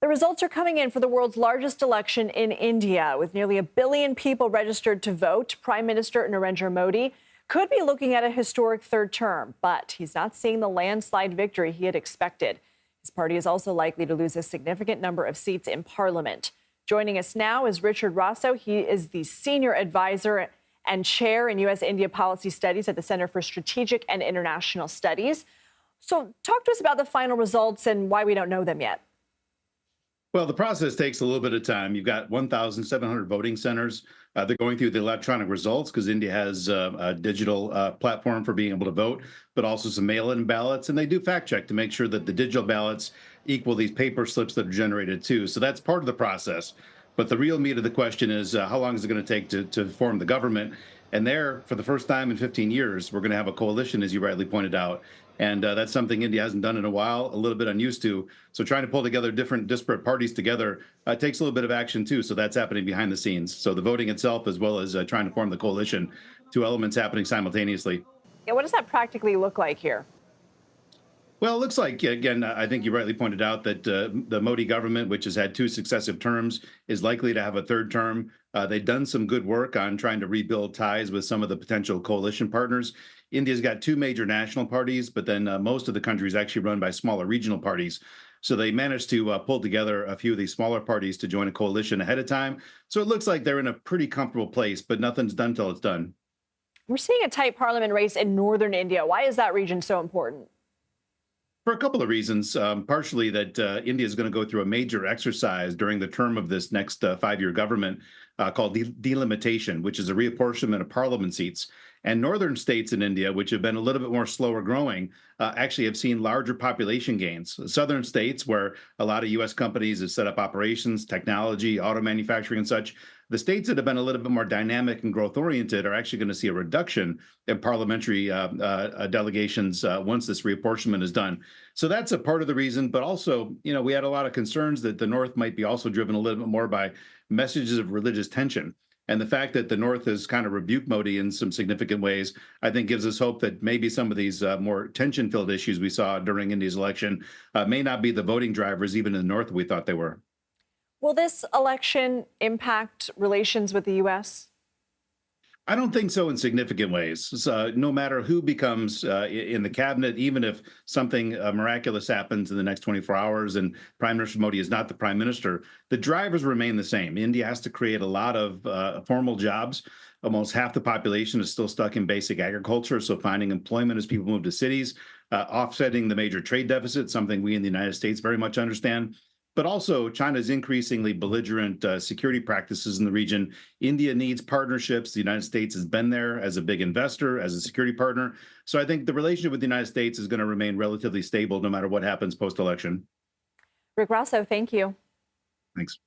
The results are coming in for the world's largest election in India. With nearly 1 billion people registered to vote, Prime Minister Narendra Modi could be looking at a historic third term, but he's not seeing the landslide victory he had expected. His party is also likely to lose a significant number of seats in parliament. Joining us now is Richard Rossow. He is the senior advisor and chair in U.S. India Policy Studies at the Center for Strategic and International Studies. So talk to us about the final results and why we don't know them yet. Well, the process takes a little bit of time. You've got 1,700 voting centers. They're going through the electronic results because India has a digital platform for being able to vote, but also some mail-in ballots. And they do fact check to make sure that the digital ballots equal these paper slips that are generated too. So that's part of the process. But the real meat of the question is how long is it going to take to form the government? And there, for the first time in 15 years, we're going to have a coalition, as you rightly pointed out. And that's something India hasn't done in a while, a little bit unused to. So trying to pull together different disparate parties together takes a little bit of action, too. So that's happening behind the scenes. So the voting itself, as well as trying to form the coalition, two elements happening simultaneously. Yeah, what does that practically look like here? Well, it looks like, again, I think you rightly pointed out that the Modi government, which has had two successive terms, is likely to have a third term. They've done some good work on trying to rebuild ties with some of the potential coalition partners. India's got two major national parties, but then most of the country is actually run by smaller regional parties. So they managed to pull together a few of these smaller parties to join a coalition ahead of time. So it looks like they're in a pretty comfortable place, but nothing's done till it's done. We're seeing a tight parliament race in northern India. Why is that region so important? For a couple of reasons, partially that India is going to go through a major exercise during the term of this next 5-year government called delimitation, which is a reapportionment of parliament seats. And northern states in India, which have been a little bit more slower growing, actually have seen larger population gains. Southern states, where a lot of U.S. companies have set up operations, technology, auto manufacturing and such, the states that have been a little bit more dynamic and growth oriented are actually going to see a reduction in parliamentary delegations once this reapportionment is done. So that's a part of the reason. But also, we had a lot of concerns that the North might be also driven a little bit more by messages of religious tension. And the fact that the North has kind of rebuked Modi in some significant ways, I think gives us hope that maybe some of these more tension-filled issues we saw during India's election may not be the voting drivers, even in the North, we thought they were. Will this election impact relations with the U.S.? I don't think so in significant ways. So no matter who becomes in the cabinet, even if something miraculous happens in the next 24 hours and Prime Minister Modi is not the prime minister, the drivers remain the same. India has to create a lot of formal jobs. Almost half the population is still stuck in basic agriculture. So finding employment as people move to cities, offsetting the major trade deficit, something we in the United States very much understand. But also, China's increasingly belligerent security practices in the region. India needs partnerships. The United States has been there as a big investor, as a security partner. So I think the relationship with the United States is going to remain relatively stable no matter what happens post-election. Rick Rossow, thank you. Thanks.